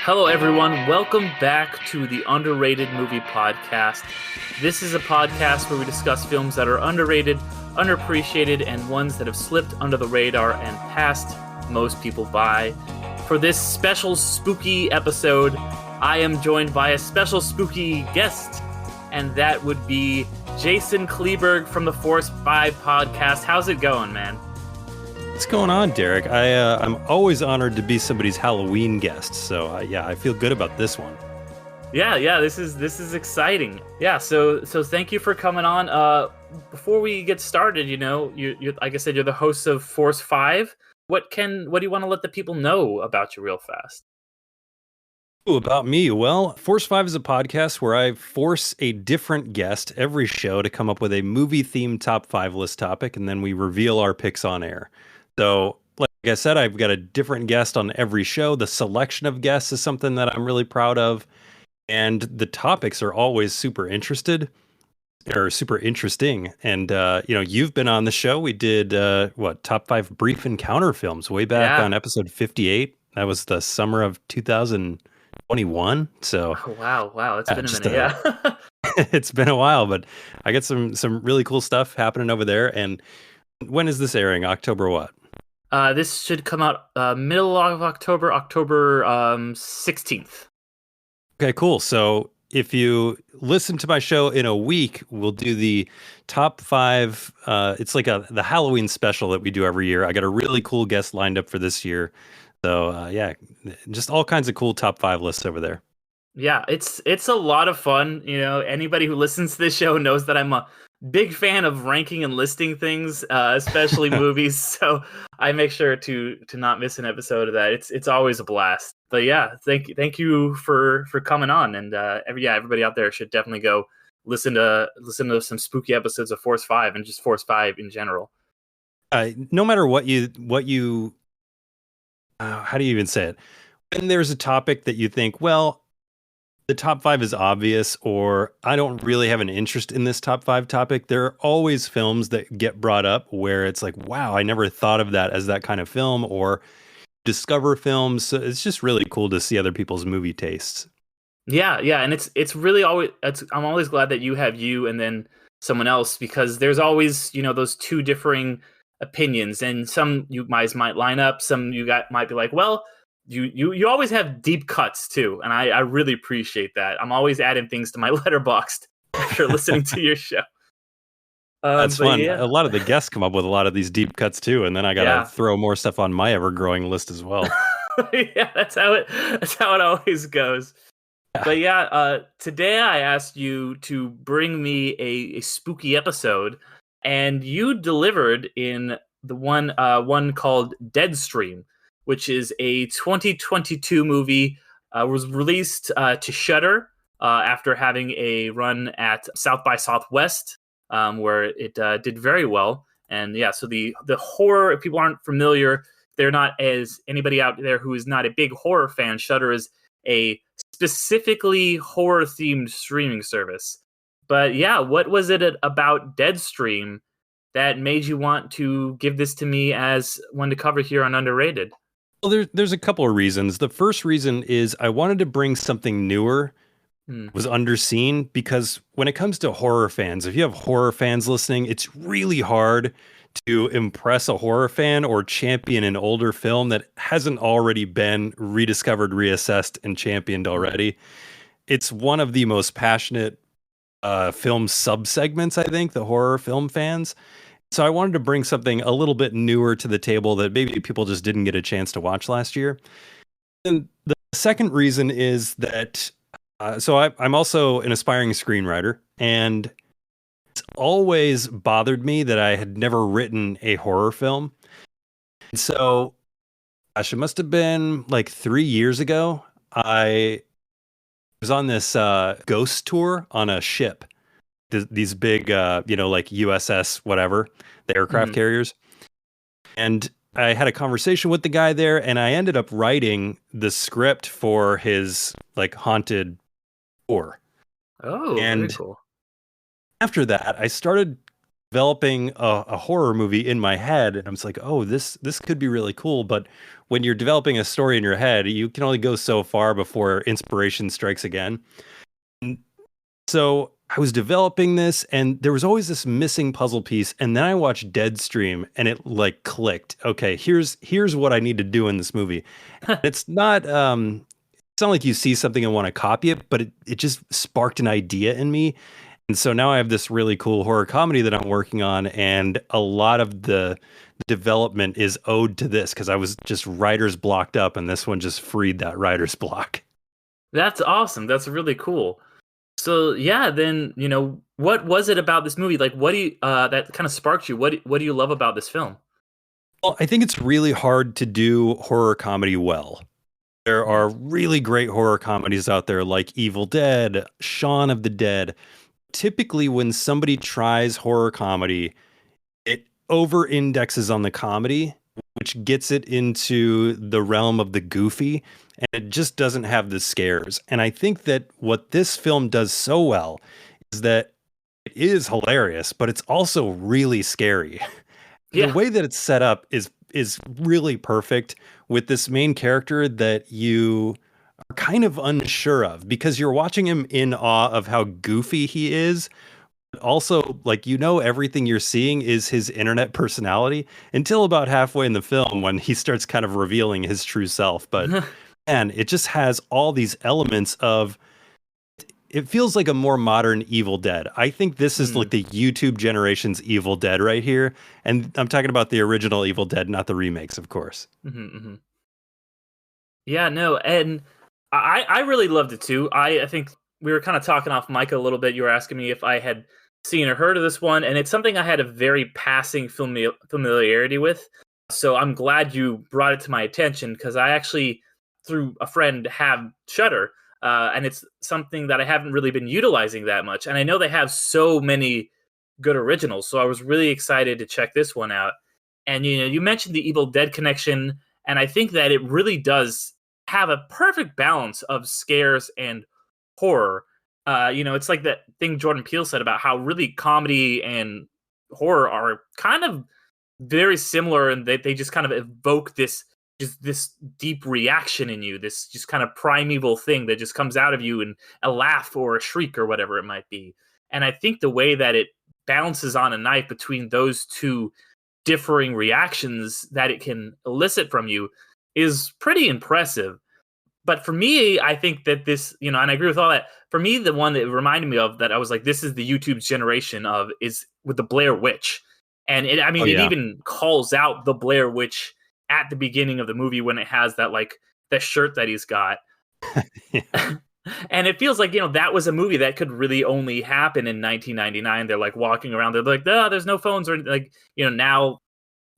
Hello, everyone. Welcome back to the Underrated Movie Podcast. This is a podcast where we discuss films that are underrated, underappreciated, and ones that have slipped under the radar and passed most people by. For this special spooky episode, I am joined by a special spooky guest, and that would be Jason Kleberg from the Force 5 podcast. How's it going, man? What's going on, Derek? I'm always honored to be somebody's Halloween guest, so I feel good about this one. Yeah, this is exciting. Yeah, so thank you for coming on. Before we get started, you like I said, you're the host of Force 5. What do you want to let the people know about you real fast? Ooh, about me? Well, Force 5 is a podcast where I force a different guest every show to come up with a movie-themed top 5 list topic, and then we reveal our picks on air. So, like I said, I've got a different guest on every show. The selection of guests is something that I'm really proud of. And the topics are always super interesting. And, you've been on the show. We did, top 5 brief encounter films way back on episode 58. That was the summer of 2021. So, oh, wow. It's been a minute. Yeah. It's been a while, but I got some really cool stuff happening over there. And when is this airing? October what? This should come out middle of October 16th. Okay, cool. So if you listen to my show in a week, we'll do the top 5. It's like the Halloween special that we do every year. I got a really cool guest lined up for this year. So just all kinds of cool top 5 lists over there. Yeah, it's a lot of fun. Anybody who listens to this show knows that I'm a big fan of ranking and listing things, especially movies. So I make sure to not miss an episode of that. It's always a blast. But yeah, thank you for coming on. And everybody out there should definitely go listen to some spooky episodes of Force 5 and just Force 5 in general. No matter what you how do you even say it? When there's a topic that you think, well, the top 5 is obvious, or I don't really have an interest in this top 5 topic, there are always films that get brought up where it's like, wow, I never thought of that as that kind of film, or discover films. So it's just really cool to see other people's movie tastes. Yeah, and it's really always. I'm always glad that you have you and then someone else, because there's always those two differing opinions, and some you guys might line up, some might be like, well. You always have deep cuts too, and I really appreciate that. I'm always adding things to my letterboxd after listening to your show. That's fun. Yeah. A lot of the guests come up with a lot of these deep cuts too, and then I gotta throw more stuff on my ever-growing list as well. Yeah, that's how it always goes. But today I asked you to bring me a spooky episode, and you delivered in the one called Deadstream, which is a 2022 movie, was released to Shudder after having a run at South by Southwest, where it did very well. And so the horror, if people aren't familiar, they're not as anybody out there who is not a big horror fan, Shudder is a specifically horror-themed streaming service. But what was it about Deadstream that made you want to give this to me as one to cover here on Underrated? Well, there's a couple of reasons. The first reason is I wanted to bring something newer, was underseen, because when it comes to horror fans, if you have horror fans listening, it's really hard to impress a horror fan or champion an older film that hasn't already been rediscovered, reassessed, and championed already. It's one of the most passionate film subsegments, I think, the horror film fans. So I wanted to bring something a little bit newer to the table that maybe people just didn't get a chance to watch last year. And the second reason is that, I'm also an aspiring screenwriter, and it's always bothered me that I had never written a horror film. And so, gosh, it must have been like 3 years ago. I was on this ghost tour on a ship. These big, like USS, whatever, the aircraft carriers. And I had a conversation with the guy there, and I ended up writing the script for his like haunted tour. Oh, and very cool. After that, I started developing a horror movie in my head, and I'm just like, oh, this could be really cool. But when you're developing a story in your head, you can only go so far before inspiration strikes again. And so I was developing this, and there was always this missing puzzle piece. And then I watched Deadstream, and it like clicked. Okay, here's what I need to do in this movie. And it's not like you see something and want to copy it, but it just sparked an idea in me. And so now I have this really cool horror comedy that I'm working on, and a lot of the development is owed to this because I was just writer's blocked up, and this one just freed that writer's block. That's awesome. That's really cool. So yeah, then what was it about this movie? Like, what do you that kind of sparked you? What do you love about this film? Well, I think it's really hard to do horror comedy well. There are really great horror comedies out there like Evil Dead, Shaun of the Dead. Typically, when somebody tries horror comedy, it over indexes on the comedy, which gets it into the realm of the goofy, and it just doesn't have the scares. And I think that what this film does so well is that it is hilarious, but it's also really scary. The Yeah. way that it's set up is really perfect with this main character that you are kind of unsure of because you're watching him in awe of how goofy he is. But also, like, everything you're seeing is his internet personality until about halfway in the film when he starts kind of revealing his true self. But man, it just has all these elements of it feels like a more modern Evil Dead. I think this is like the YouTube generation's Evil Dead right here. And I'm talking about the original Evil Dead, not the remakes, of course. Mm-hmm. Yeah, no, and I really loved it too. I think we were kind of talking off mic a little bit. You were asking me if I had seen or heard of this one, and it's something I had a very passing familiarity with. So I'm glad you brought it to my attention because I actually, through a friend, have Shudder, and it's something that I haven't really been utilizing that much. And I know they have so many good originals, so I was really excited to check this one out. And you mentioned the Evil Dead connection, and I think that it really does have a perfect balance of scares and horror. It's like that thing Jordan Peele said about how really comedy and horror are kind of very similar, and they just kind of evoke this deep reaction in you, this just kind of primeval thing that just comes out of you in a laugh or a shriek or whatever it might be. And I think the way that it bounces on a knife between those two differing reactions that it can elicit from you is pretty impressive. But for me, I think that this, and I agree with all that. For me, the one that it reminded me of that I was like, this is the YouTube's generation of is with the Blair Witch. And it even calls out the Blair Witch at the beginning of the movie when it has that the shirt that he's got. And it feels like, that was a movie that could really only happen in 1999. They're like walking around. They're like, no, there's no phones or now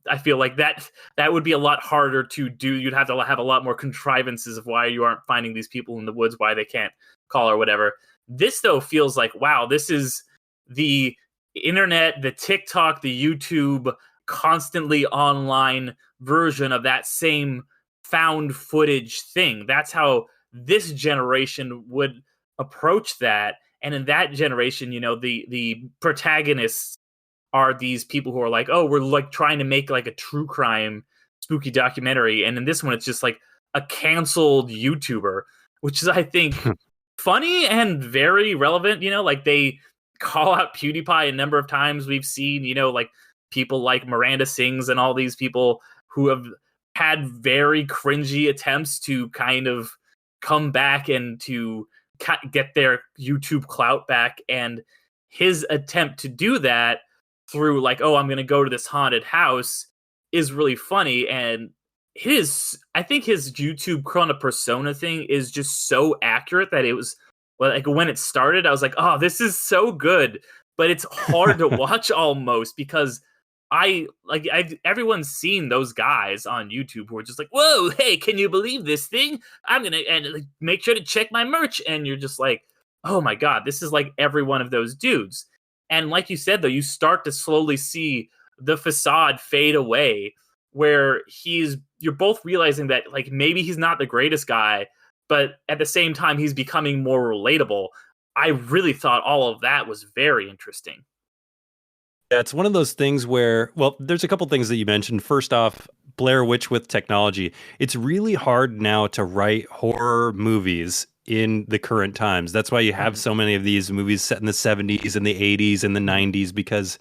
I feel like that would be a lot harder to do. You'd have to have a lot more contrivances of why you aren't finding these people in the woods, why they can't call or whatever. This, though, feels like, wow, this is the internet, the TikTok, the YouTube, constantly online version of that same found footage thing. That's how this generation would approach that. And in that generation, the protagonists are these people who are like, oh, we're like trying to make like a true crime spooky documentary. And in this one, it's just like a canceled YouTuber, which is, I think, funny and very relevant. Like they call out PewDiePie a number of times. We've seen, like people like Miranda Sings and all these people who have had very cringy attempts to kind of come back and to get their YouTube clout back. And his attempt to do that through like, oh, I'm going to go to this haunted house is really funny. And I think his YouTube Chrono Persona thing is just so accurate that it was like when it started, I was like, oh, this is so good, but it's hard to watch almost because everyone's seen those guys on YouTube who are just like, whoa, hey, can you believe this thing? I'm going to make sure to check my merch. And you're just like, oh my God, this is like every one of those dudes. And like you said, though, you start to slowly see the facade fade away where you're both realizing that like maybe he's not the greatest guy, but at the same time, he's becoming more relatable. I really thought all of that was very interesting. Yeah, it's one of those things where, well, there's a couple things that you mentioned. First off, Blair Witch with technology. It's really hard now to write horror movies in the current times. That's why you have Mhm. so many of these movies set in the 70s and the 80s and the Mhm. 90s, because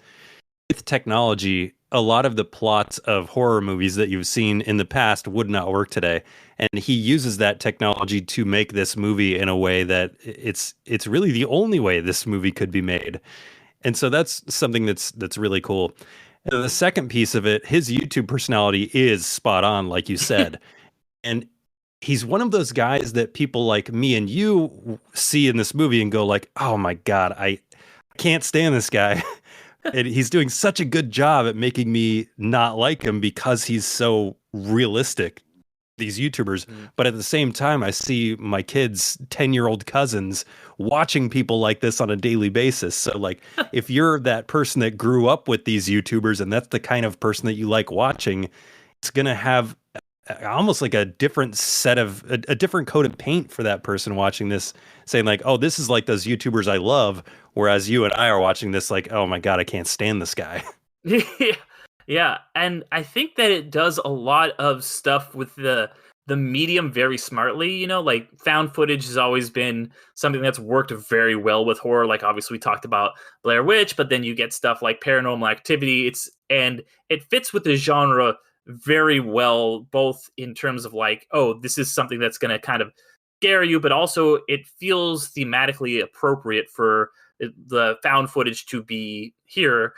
with technology, a lot of the plots of horror movies that you've seen in the past would not work today. And he uses that technology to make this movie in a way that it's really the only way this movie could be made. And so that's something that's really cool. And the second piece of it, his YouTube personality is spot on, like you said. And he's one of those guys that people like me and you see in this movie and go like, "Oh my God, I can't stand this guy." And he's doing such a good job at making me not like him because he's so realistic, these YouTubers. Mhm. But at the same time, I see my kids' 10-year-old cousins watching people like this on a daily basis. So, like, if you're that person that grew up with these YouTubers and that's the kind of person that you like watching, it's going to have almost like a different set of a different coat of paint for that person watching this, saying, like, oh, this is like those YouTubers I love. Whereas you and I are watching this, like, oh my God, I can't stand this guy. Yeah, yeah, and I think that it does a lot of stuff with the medium very smartly. Like found footage has always been something that's worked very well with horror. Like obviously we talked about Blair Witch, but then you get stuff like Paranormal Activity. It fits with the genre very well, both in terms of like, oh, this is something that's going to kind of scare you, but also it feels thematically appropriate for the found footage to be here.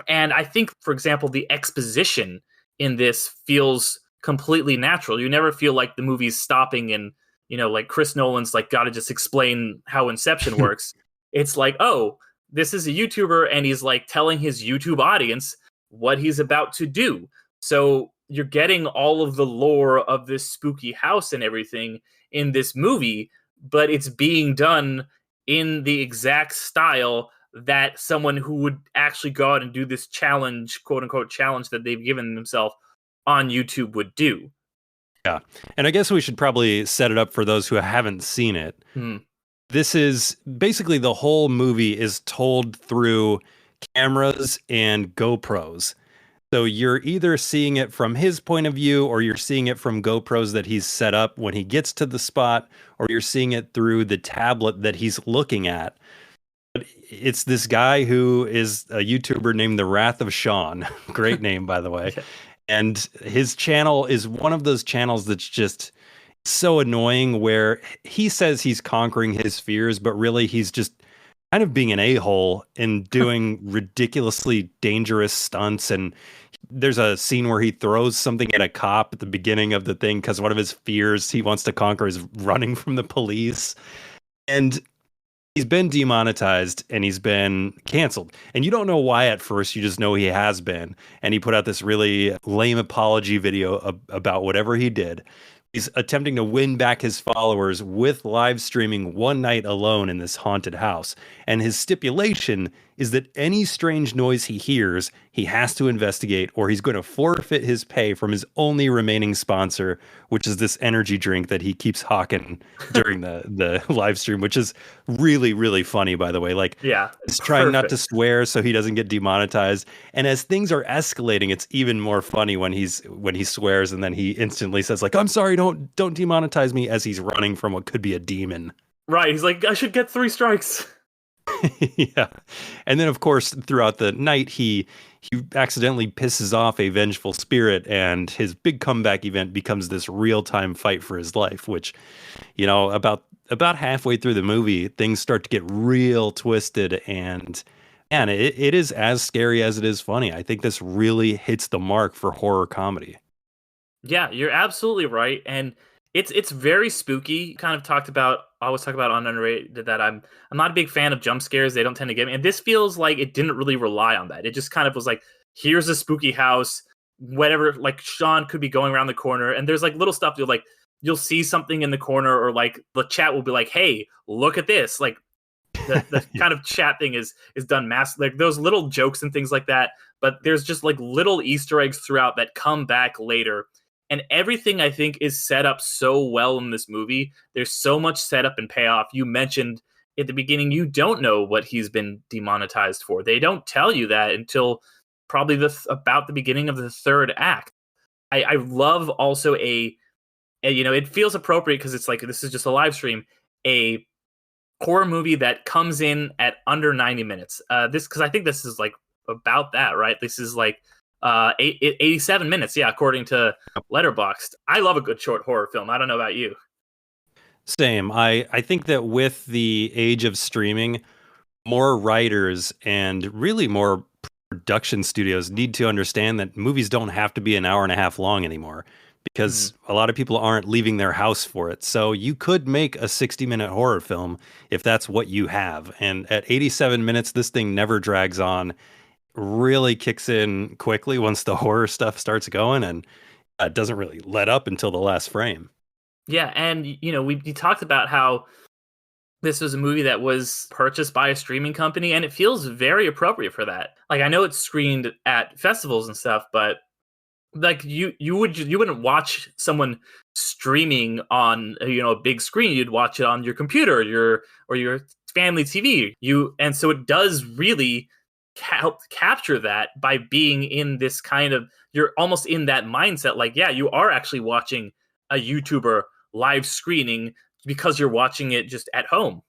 And I think, for example, the exposition in this feels completely natural. You never feel like the movie's stopping and, like Chris Nolan's like, gotta just explain how Inception works. It's like, oh, this is a YouTuber and he's like telling his YouTube audience what he's about to do. So you're getting all of the lore of this spooky house and everything in this movie, but it's being done in the exact style that someone who would actually go out and do this challenge, quote unquote challenge that they've given themselves on YouTube would do. Yeah. And I guess we should probably set it up for those who haven't seen it. Hmm. This is basically the whole movie is told through cameras and GoPros. So you're either seeing it from his point of view, or you're seeing it from GoPros that he's set up when he gets to the spot, or you're seeing it through the tablet that he's looking at. But it's this guy who is a YouTuber named The Wrath of Sean. Great name, by the way. Yeah. And his channel is one of those channels that's just so annoying, where he says he's conquering his fears, but really he's just kind of being an a-hole and doing ridiculously dangerous stunts. And there's a scene where he throws something at a cop at the beginning of the thing because one of his fears he wants to conquer is running from the police. And he's been demonetized and he's been canceled. And you don't know why at first, you just know he has been. And he put out this really lame apology video about whatever he did. He's attempting to win back his followers with live streaming one night alone in this haunted house. And his stipulation is that any strange noise he hears, he has to investigate, or he's going to forfeit his pay from his only remaining sponsor, which is this energy drink that he keeps hawking during the live stream, which is really, really funny, by the way. Like, Yeah, he's trying not to perfect. swear so he doesn't get demonetized. And as things are escalating, it's even more funny when he swears and then he instantly says, like, I'm sorry, don't demonetize me, as he's running from what could be a demon. Right. He's like, I should get 3 strikes. Yeah. And then of course throughout the night he accidentally pisses off a vengeful spirit, and his big comeback event becomes this real-time fight for his life, which, about halfway through the movie, things start to get real twisted. And man, it is as scary as it is funny. I think this really hits the mark for horror comedy. Yeah, you're absolutely right, and it's very spooky. Kind of talked about, I always talk about on Underrated that I'm not a big fan of jump scares. They don't tend to get me, and this feels like it didn't really rely on that. It just kind of was like, here's a spooky house, whatever. Like Sean could be going around the corner, and there's like little stuff. You'll see something in the corner, or like the chat will be like, hey, look at this. Like the Yeah. kind of chat thing is done mass, like those little jokes and things like that. But there's just like little Easter eggs throughout that come back later, and everything I think is set up so well in this movie. There's so much setup and payoff. You mentioned at the beginning, you don't know what he's been demonetized for. They don't tell you that until probably about the beginning of the third act. I love also it feels appropriate because it's like this is just a live stream, a horror movie that comes in at under 90 minutes. This because I think this is like about that, right? This is like 87 minutes, yeah, according to Letterboxd. I love a good short horror film. I don't know about you. Same. I think that with the age of streaming, more writers and really more production studios need to understand that movies don't have to be an hour and a half long anymore because a lot of people aren't leaving their house for it. So you could make a 60-minute horror film if that's what you have. And at 87 minutes, this thing never drags on, really kicks in quickly once the horror stuff starts going, and it doesn't really let up until the last frame. Yeah, and we talked about how this was a movie that was purchased by a streaming company, and it feels very appropriate for that. Like, I know it's screened at festivals and stuff, but like you wouldn't watch someone streaming on a big screen. You'd watch it on your computer, your family TV. And so it does really help capture that by being in this kind of, you're almost in that mindset. Like, yeah, you are actually watching a YouTuber live screening because you're watching it just at home.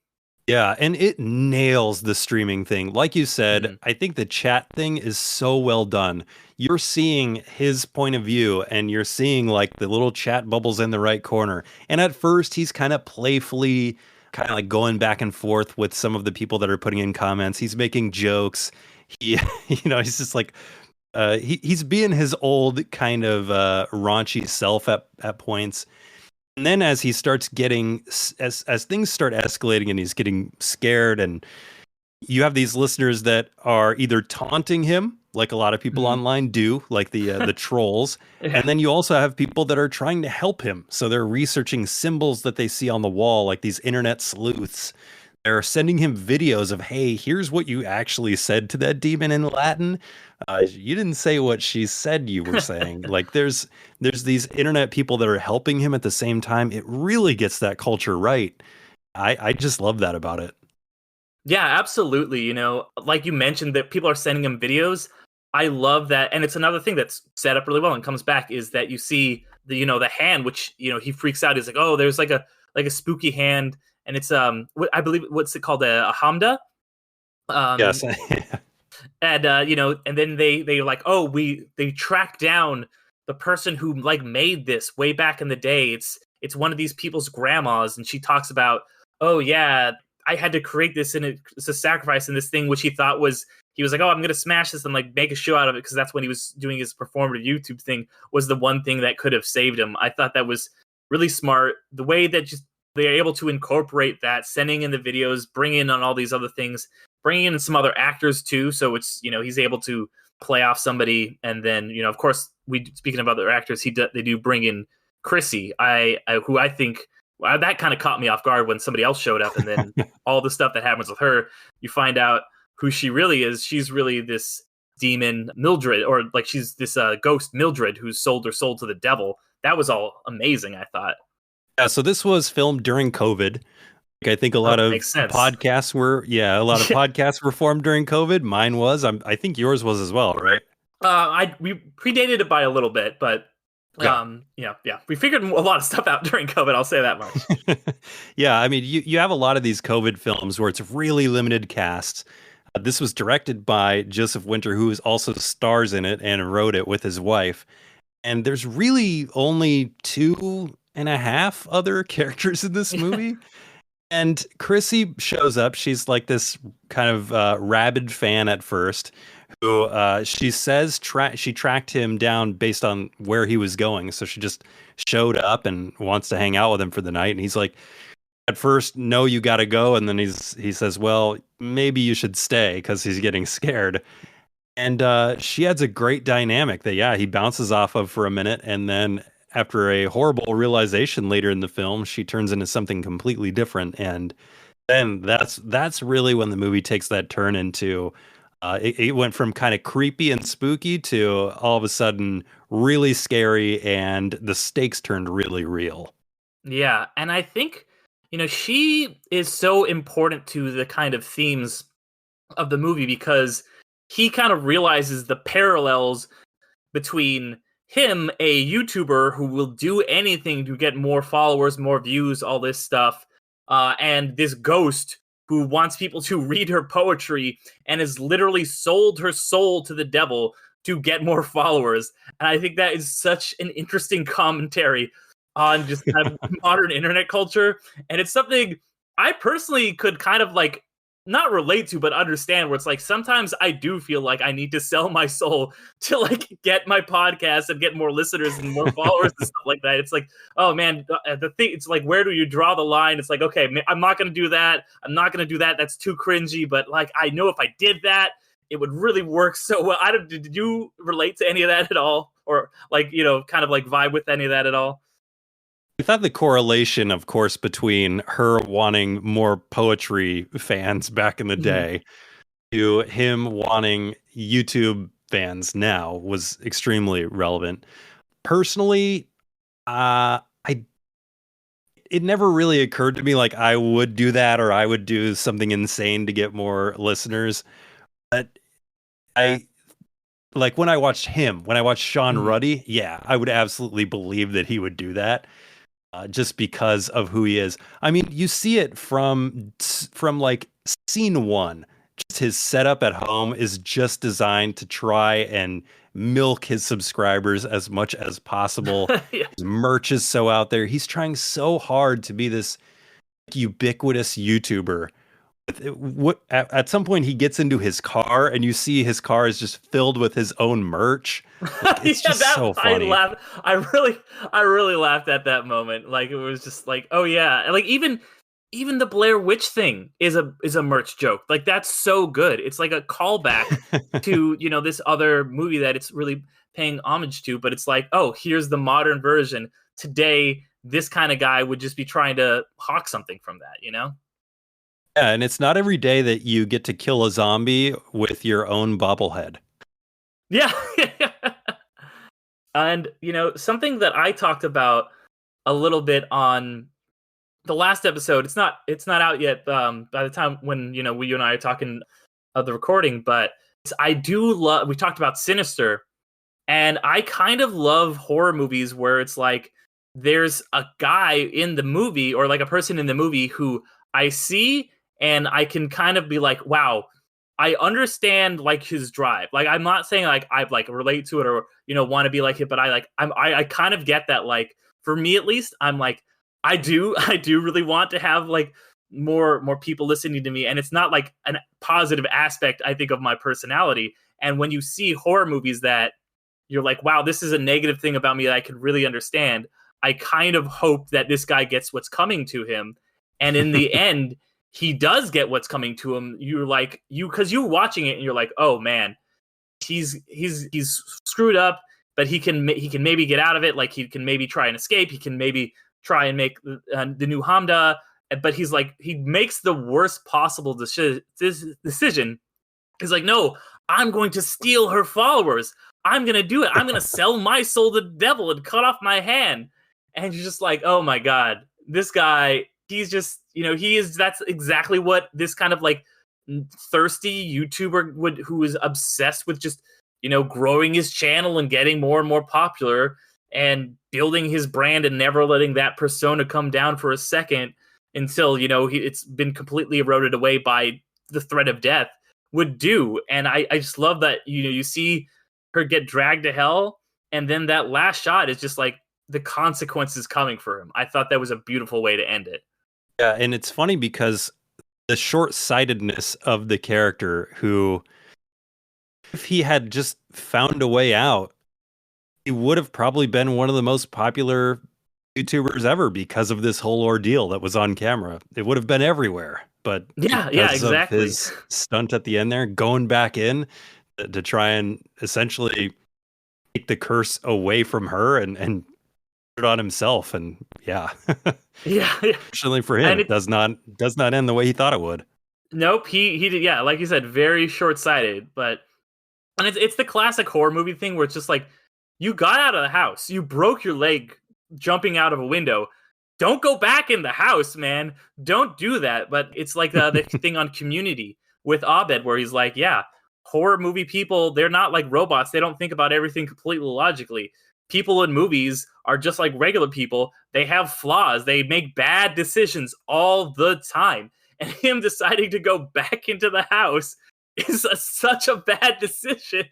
Yeah, and it nails the streaming thing. Like you said, I think the chat thing is so well done. You're seeing his point of view and you're seeing like the little chat bubbles in the right corner. And at first he's kind of playfully kind of like going back and forth with some of the people that are putting in comments. He's making jokes. He he's just like he's being his old kind of raunchy self at points. And then as he starts getting, as things start escalating and he's getting scared, and you have these listeners that are either taunting him, like a lot of people online do, like the trolls, Yeah. and then you also have people that are trying to help him. So they're researching symbols that they see on the wall, like these internet sleuths. They're sending him videos of, hey, here's what you actually said to that demon in Latin. You didn't say what she said you were saying. Like there's these internet people that are helping him at the same time. It really gets that culture right. I just love that about it. Yeah, absolutely. Like you mentioned that people are sending him videos. I love that. And it's another thing that's set up really well and comes back is that you see the hand, which, he freaks out. He's like, oh, there's like a spooky hand. And it's, I believe, what's it called? A hamda. Yes. And and then they like, oh, they track down the person who like made this way back in the day. It's one of these people's grandmas, and she talks about, oh yeah, I had to create this, and it's a sacrifice in this thing, which he was like, oh, I'm gonna smash this and like make a show out of it, because that's when he was doing his performative YouTube thing, was the one thing that could have saved him. I thought that was really smart, the way that just they're able to incorporate that, sending in the videos, bring in on all these other things, bringing in some other actors too. So it's, he's able to play off somebody. And then, of course, speaking of other actors, they do bring in Chrissy, who I think, that kind of caught me off guard when somebody else showed up. And then all the stuff that happens with her, you find out who she really is. She's really this demon Mildred, or like she's this ghost Mildred who's sold her soul to the devil. That was all amazing, I thought. Yeah, so this was filmed during COVID. I think a lot of podcasts were, podcasts were formed during COVID. Mine was. I think yours was as well, right? We predated it by a little bit, but we figured a lot of stuff out during COVID. I'll say that much. Yeah, I mean, you have a lot of these COVID films where it's really limited casts. This was directed by Joseph Winter, who also stars in it and wrote it with his wife. And there's really only 2.5 other characters in this movie. And Chrissy shows up. She's like this kind of rabid fan at first, who she says she tracked him down based on where he was going. So she just showed up and wants to hang out with him for the night. And he's like, at first, no, you got to go. And then he says, well, maybe you should stay, because he's getting scared. And she adds a great dynamic that, he bounces off of for a minute. And then after a horrible realization later in the film, she turns into something completely different. And then that's really when the movie takes that turn into, it went from kind of creepy and spooky to all of a sudden really scary, and the stakes turned really real. Yeah, and I think, she is so important to the kind of themes of the movie because he kind of realizes the parallels between him, a YouTuber who will do anything to get more followers, more views, all this stuff, and this ghost who wants people to read her poetry and has literally sold her soul to the devil to get more followers. And I think that is such an interesting commentary on just kind of modern internet culture. And it's something I personally could kind of like not relate to, but understand where it's like sometimes I do feel like I need to sell my soul to like get my podcast and get more listeners and more followers and stuff like that. It's like, oh man, the thing, it's like, where do you draw the line? It's like, okay, I'm not going to do that. I'm not going to do that. That's too cringy. But like, I know if I did that, it would really work so well. Did you relate to any of that at all? Or like, kind of like vibe with any of that at all? I thought the correlation, of course, between her wanting more poetry fans back in the day to him wanting YouTube fans now was extremely relevant. Personally, I it never really occurred to me like I would do that or I would do something insane to get more listeners. But I like when I watched Sean Ruddy, yeah, I would absolutely believe that he would do that. Just because of who he is. I mean, you see it from like scene one. Just his setup at home is just designed to try and milk his subscribers as much as possible. Yeah. His merch is so out there. He's trying so hard to be this ubiquitous YouTuber. At some point he gets into his car and you see his car is just filled with his own merch. Like, it's just so funny. I really laughed at that moment. Like it was just like, oh yeah, and like even the Blair Witch thing is a merch joke. Like that's so good. It's like a callback to this other movie that it's really paying homage to. But it's like, oh, here's the modern version. Today, this kind of guy would just be trying to hawk something from that. Yeah, and it's not every day that you get to kill a zombie with your own bobblehead. Yeah. And, something that I talked about a little bit on the last episode, it's not out yet by the time when, you and I are talking of the recording, but I do love, we talked about Sinister, and I kind of love horror movies where it's like there's a guy in the movie or like a person in the movie who I see and I can kind of be like, wow, I understand like his drive. Like I'm not saying like I like relate to it or want to be like it, but I kind of get that. Like for me at least, I'm like I do really want to have like more people listening to me, and it's not like a positive aspect I think of my personality. And when you see horror movies that you're like, wow, this is a negative thing about me that I could really understand, I kind of hope that this guy gets what's coming to him, and in the end he does get what's coming to him. You're like, because you're watching it and you're like, oh man, he's screwed up, but he can maybe get out of it. Like he can maybe try and escape. He can maybe try and make the new Hamda, but he's like, he makes the worst possible decision. He's like, no, I'm going to steal her followers. I'm going to do it. I'm going to sell my soul to the devil and cut off my hand. And you're just like, oh my God, this guy, he's just, that's exactly what this kind of like thirsty YouTuber who is obsessed with just, growing his channel and getting more and more popular and building his brand and never letting that persona come down for a second until, it's been completely eroded away by the threat of death would do. And I just love that, you see her get dragged to hell. And then that last shot is just like the consequences coming for him. I thought that was a beautiful way to end it. Yeah, and it's funny because the short-sightedness of the character who, if he had just found a way out, he would have probably been one of the most popular YouTubers ever because of this whole ordeal that was on camera. It would have been everywhere. But yeah, because exactly. of his stunt at the end there, going back in to try and essentially take the curse away from her and put it on himself, and yeah. Yeah. Fortunately for him, it does not end the way he thought it would. Nope, he did. Yeah, like you said, very short-sighted. But and it's the classic horror movie thing where it's just like you got out of the house, you broke your leg jumping out of a window. don't go back in the house, man. Don't do that. But it's like the thing on Community with Abed, where he's like, yeah, horror movie people, they're not like robots. They don't think about everything completely logically. People in movies are just like regular people. They have flaws. They make bad decisions all the time. And him deciding to go back into the house is such a bad decision.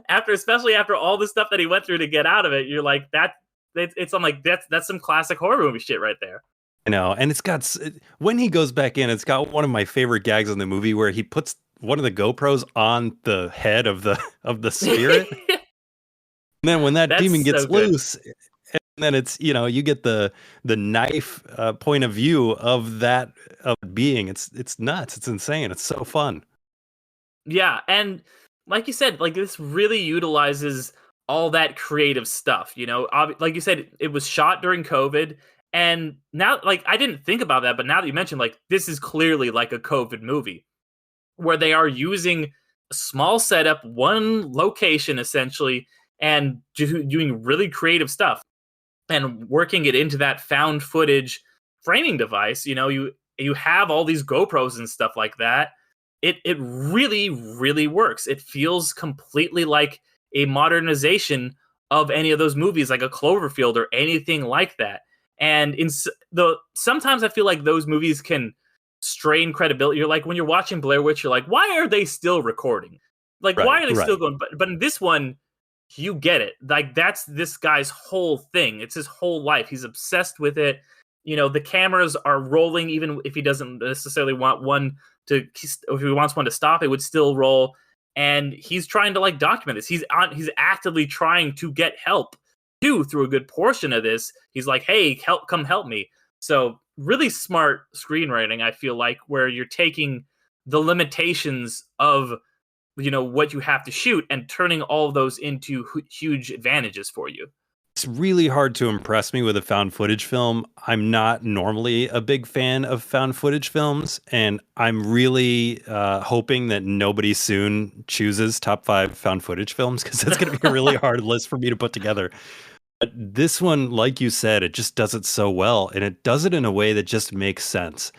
Especially after all the stuff that he went through to get out of it, you're like that. I'm like that's some classic horror movie shit right there. I know, and it's got when he goes back in, it's got one of my favorite gags in the movie where he puts one of the GoPros on the head of the spirit. And then when that demon gets loose, and then it's you get the knife point of view of that of being. It's nuts. It's insane. It's so fun. Yeah, and like you said, like this really utilizes all that creative stuff. Like you said, it was shot during COVID, and now, like I didn't think about that, but now that you mentioned, like this is clearly like a COVID movie where they are using a small setup, one location essentially, and doing really creative stuff and working it into that found footage framing device. You have all these GoPros and stuff like that. It really, really works. It feels completely like a modernization of any of those movies, like a Cloverfield or anything like that. And sometimes I feel like those movies can strain credibility. You're like, when you're watching Blair Witch, you're like, why are they still recording? Like, right, why are they still going? But in this one, you get it. Like, that's this guy's whole thing. It's his whole life. He's obsessed with it. The cameras are rolling, even if he doesn't necessarily want one to, if he wants one to stop, it would still roll. And he's trying to like document this. He's actively trying to get help too through a good portion of this. He's like, hey, come help me. So really smart screenwriting, I feel like, where you're taking the limitations of what you have to shoot and turning all of those into huge advantages for you. It's really hard to impress me with a found footage film. I'm not normally a big fan of found footage films, and I'm really hoping that nobody soon chooses top 5 found footage films, because that's going to be a really hard list for me to put together. But this one, like you said, it just does it so well, and it does it in a way that just makes sense.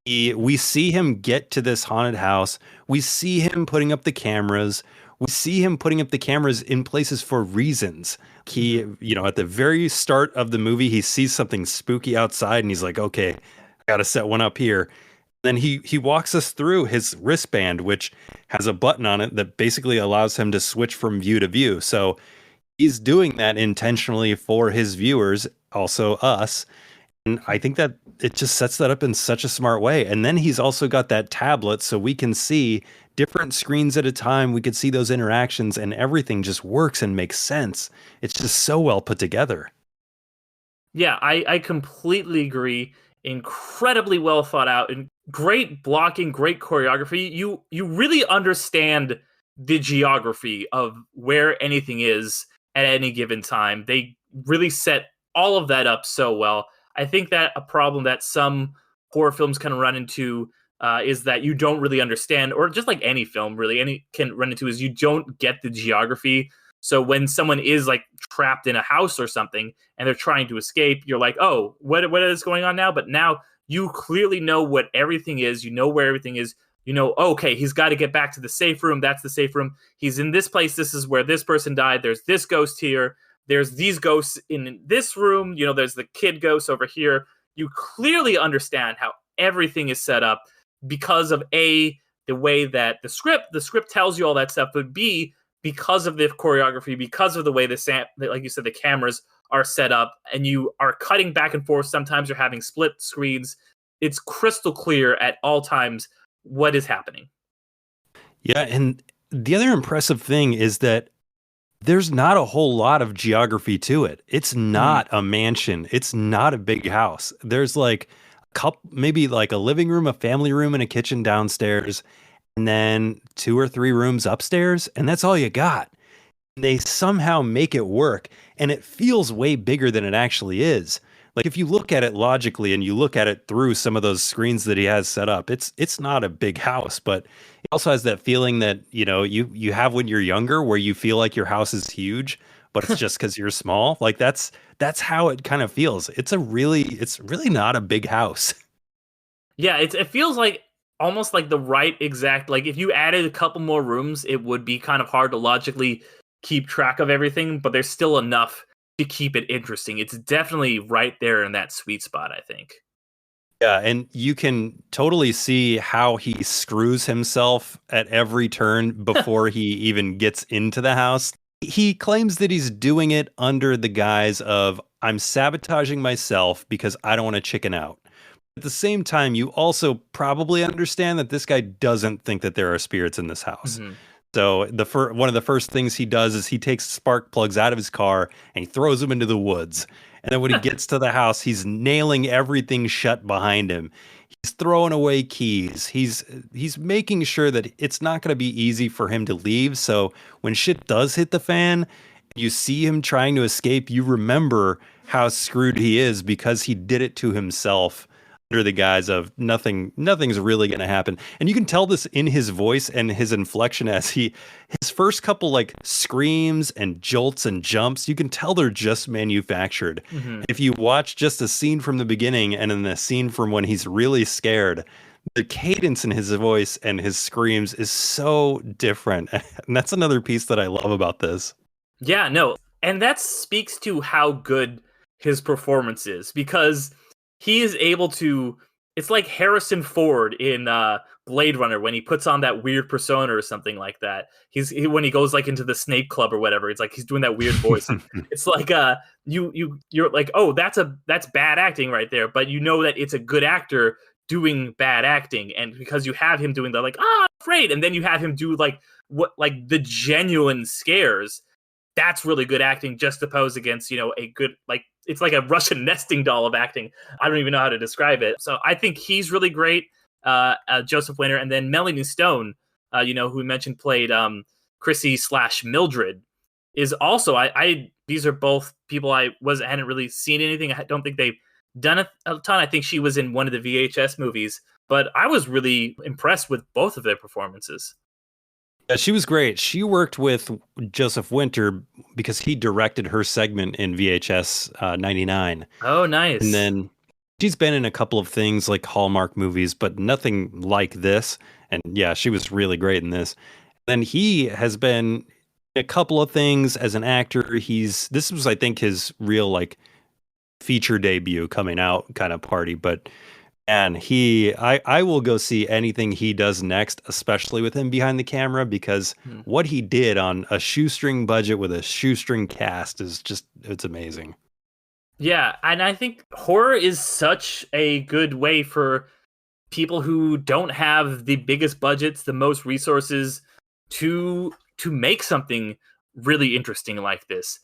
We see him get to this haunted house. We see him putting up the cameras. We see him putting up the cameras in places for reasons. He, at the very start of the movie, he sees something spooky outside and he's like, okay, I got to set one up here. Then he walks us through his wristband, which has a button on it that basically allows him to switch from view to view. So he's doing that intentionally for his viewers, also us. And I think that it just sets that up in such a smart way. And then he's also got that tablet so we can see different screens at a time. We could see those interactions, and everything just works and makes sense. It's just so well put together. Yeah, I completely agree. Incredibly well thought out and great blocking, great choreography. You really understand the geography of where anything is at any given time. They really set all of that up so well. I think that a problem that some horror films can run into is that you don't really understand, or just like any film really, can run into, is you don't get the geography. So when someone is like trapped in a house or something and they're trying to escape, you're like, oh, what is going on now? But now you clearly know what everything is. You know where everything is. Okay, he's got to get back to the safe room. That's the safe room. He's in this place. This is where this person died. There's this ghost here. There's these ghosts in this room. There's the kid ghost over here. You clearly understand how everything is set up because of A, the way that the script tells you all that stuff, but B, because of the choreography, because of the way like you said, the cameras are set up and you are cutting back and forth. Sometimes you're having split screens. It's crystal clear at all times what is happening. Yeah, and the other impressive thing is that there's not a whole lot of geography to it. It's not a mansion. It's not a big house. There's like maybe like a living room, a family room, and a kitchen downstairs, and then 2 or 3 rooms upstairs, and that's all you got. They somehow make it work, and it feels way bigger than it actually is. Like if you look at it logically and you look at it through some of those screens that he has set up, it's not a big house, but it also has that feeling that, you have when you're younger where you feel like your house is huge, but it's just because you're small. Like that's how it kind of feels. It's really not a big house. Yeah, it feels like almost like the right exact, like if you added a couple more rooms, it would be kind of hard to logically keep track of everything, but there's still enough to keep it interesting. It's definitely right there in that sweet spot, I think. Yeah, and you can totally see how he screws himself at every turn before he even gets into the house. He claims that he's doing it under the guise of, I'm sabotaging myself because I don't want to chicken out. At the same time, you also probably understand that this guy doesn't think that there are spirits in this house. Mhm. So one of the first things he does is he takes spark plugs out of his car and he throws them into the woods. And then when he gets to the house, he's nailing everything shut behind him. He's throwing away keys. He's making sure that it's not going to be easy for him to leave. So when shit does hit the fan, you see him trying to escape, you remember how screwed he is because he did it to himself under the guise of nothing's really going to happen. And you can tell this in his voice and his inflection as his first couple like screams and jolts and jumps, you can tell they're just manufactured. Mhm. If you watch just a scene from the beginning and then the scene from when he's really scared, the cadence in his voice and his screams is so different. And that's another piece that I love about this. Yeah, no. And that speaks to how good his performance is because he is able to, it's like Harrison Ford in Blade Runner when he puts on that weird persona or something like that. When he goes like into the Snake Club or whatever, it's like he's doing that weird voice and it's like you're like, "Oh, that's bad acting right there," but you know that it's a good actor doing bad acting, and because you have him doing the like, "Ah, I'm afraid," and then you have him do like the genuine scares, that's really good acting just opposed against, a good, like, it's like a Russian nesting doll of acting. I don't even know how to describe it. So I think he's really great, Joseph Winter. And then Melanie Stone, who we mentioned played Chrissy slash Mildred, is also, these are both people hadn't really seen anything. I don't think they've done a ton. I think she was in one of the VHS movies, but I was really impressed with both of their performances. Yeah, she was great. She worked with Joseph Winter because he directed her segment in VHS 99. Oh, And nice. then she's been in a couple of things like Hallmark movies, but nothing like this. And yeah, she was really great in this. Then he has been in a couple of things as an actor. This was, I think, his real like feature debut coming out kind of party, but and I will go see anything he does next, especially with him behind the camera, because Hmm. what he did on a shoestring budget with a shoestring cast is it's amazing. Yeah, and I think horror is such a good way for people who don't have the biggest budgets, the most resources to make something really interesting like this.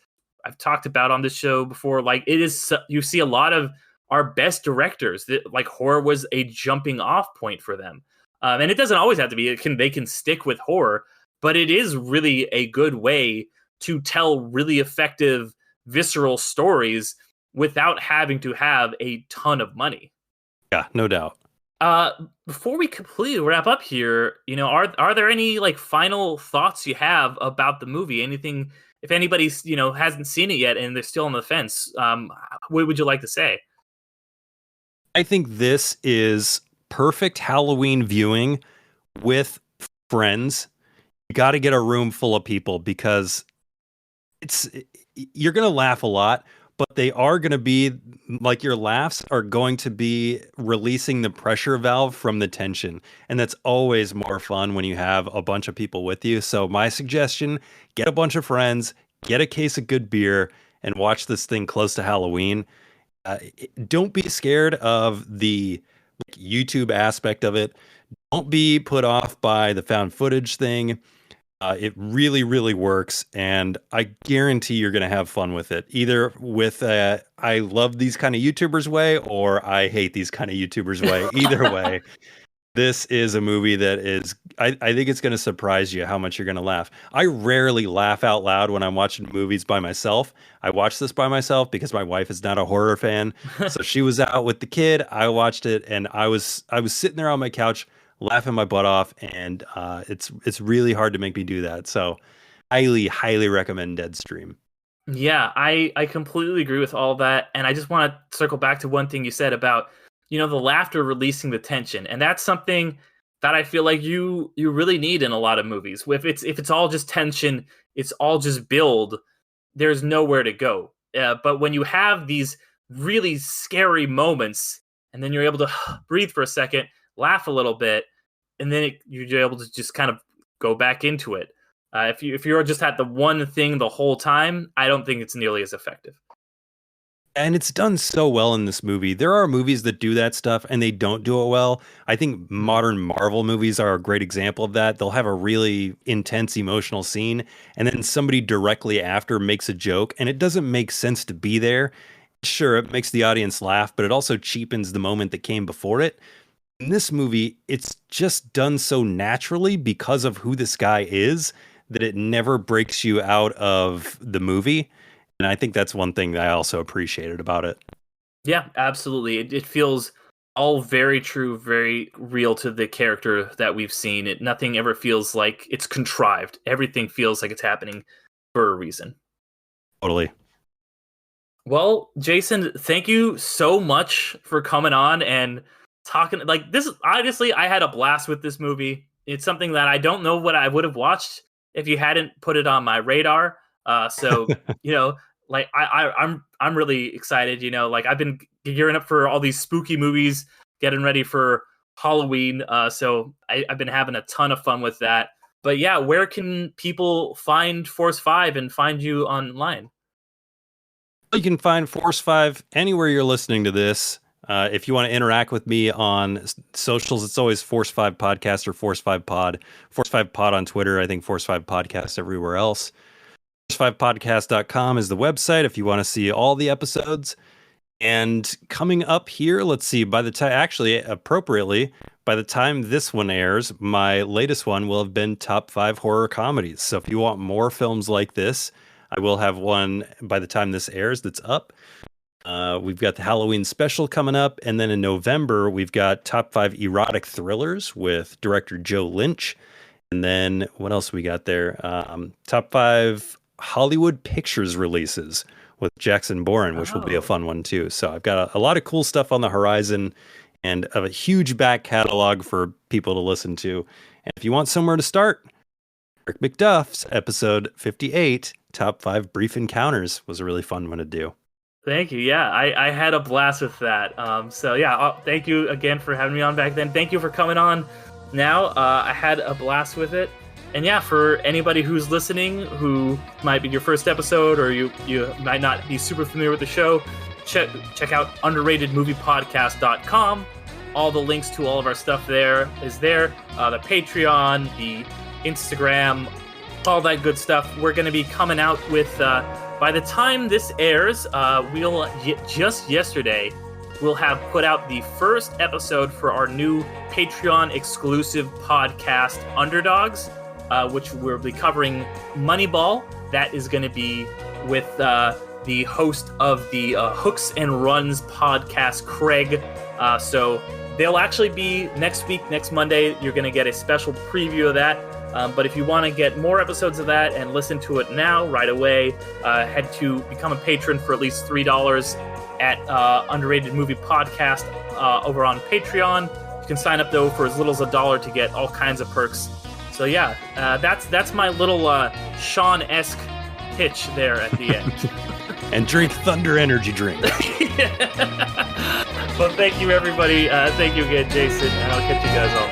I've talked about on this show before, like you see a lot of our best directors that like horror was a jumping off point for them. And it doesn't always have to be. They can stick with horror, but it is really a good way to tell really effective, visceral stories without having to have a ton of money. Yeah, no doubt. Uh, Before we completely wrap up here, are there any like final thoughts you have about the movie? Anything, if anybody's hasn't seen it yet and they're still on the fence, what would you like to say? I think this is perfect Halloween viewing with friends. You got to get a room full of people because it's you're going to laugh a lot, but they are going to be like your laughs are going to be releasing the pressure valve from the tension. And that's always more fun when you have a bunch of people with you. So my suggestion, get a bunch of friends, get a case of good beer and watch this thing close to Halloween. Don't be scared of the YouTube aspect of it. Don't be put off by the found footage thing. It really, really works, and I guarantee you're going to have fun with it. Either with I love these kind of YouTubers way, or I hate these kind of YouTubers way. Either way, this is a movie that is, I think it's going to surprise you how much you're going to laugh. I rarely laugh out loud when I'm watching movies by myself. I watch this by myself because my wife is not a horror fan. So she was out with the kid. I watched it and I was sitting there on my couch laughing my butt off. And it's really hard to make me do that. So highly, highly recommend Deadstream. Yeah, I completely agree with all that, and I just want to circle back to one thing you said about, the laughter releasing the tension, and that's something that I feel like you really need in a lot of movies. If it's all just tension, it's all just build. There's nowhere to go. But when you have these really scary moments, and then you're able to breathe for a second, laugh a little bit, and then you're able to just kind of go back into it. If you're just at the one thing the whole time, I don't think it's nearly as effective. And it's done so well in this movie. There are movies that do that stuff and they don't do it well. I think Hmm. modern Marvel movies are a great example of that. They'll have a really intense emotional scene and then somebody directly after makes a joke and it doesn't make sense to be there. Sure, it makes the audience laugh, but it also cheapens the moment that came before it. In this movie, it's just done so naturally because of who this guy is that it never breaks you out of the movie. And I think that's one thing that I also appreciated about it. Yeah, absolutely. It feels all very true, very real to the character that we've seen. Nothing ever feels like it's contrived. Everything feels like it's happening for a reason. Totally. Well, Jason, thank you so much for coming on and talking. Like this, honestly, I had a blast with this movie. It's something that I don't know what I would have watched if you hadn't put it on my radar. So you know, like I'm really excited. Like I've been gearing up for all these spooky movies, getting ready for Halloween. So I've been having a ton of fun with that. But yeah, where can people find Force 5 and find you online? You can find Force 5 anywhere you're listening to this. If you want to interact with me on socials, it's always Force 5 Podcast or Force 5 Pod. Force 5 Pod on Twitter. I think Force 5 Podcast everywhere else. Force5podcast.com is the website if you want to see all the episodes. And coming up here, let's see, by the time, actually, appropriately, by the time this one airs, my latest one will have been top 5 horror comedies. So if you want more films like this, I will have one by the time this airs that's up. We've got the Halloween special coming up. And then in November, we've got top 5 erotic thrillers with director Joe Lynch. And then what else we got there? Top 5 Hollywood Pictures releases with Jackson Bourne, which will be a Oh. fun one too. So I've got a lot of cool stuff on the horizon and a huge back catalog for people to listen to. And if you want somewhere to start, Eric McDuff's episode 58, Top 5 Brief Encounters, was a really fun one to do. Thank you. Yeah, I had a blast with that. So yeah, thank you again for having me on back then. Thank you for coming on now. I had a blast with it. And yeah, for anybody who's listening, who might be your first episode, or you might not be super familiar with the show, check out underratedmoviepodcast.com. All the links to all of our stuff there is there. The Patreon, the Instagram, all that good stuff. We're going to be coming out with, by the time this airs, just yesterday, we'll have put out the first episode for our new Patreon exclusive podcast, Underdogs, which we'll be covering Moneyball. That is going to be with the host of the Hooks and Runs podcast, Craig. So they'll actually be next week, next Monday. You're going to get a special preview of that. But if you want to get more episodes of that and listen to it now, right away, head to become a patron for at least $3 at Underrated Movie Podcast over on Patreon. You can sign up, though, for as little as $1 to get all kinds of perks. So yeah, that's my little Sean-esque pitch there at the end. And drink Thunder Energy Drink. Well, thank you, everybody. Thank you again, Jason, and I'll catch you guys all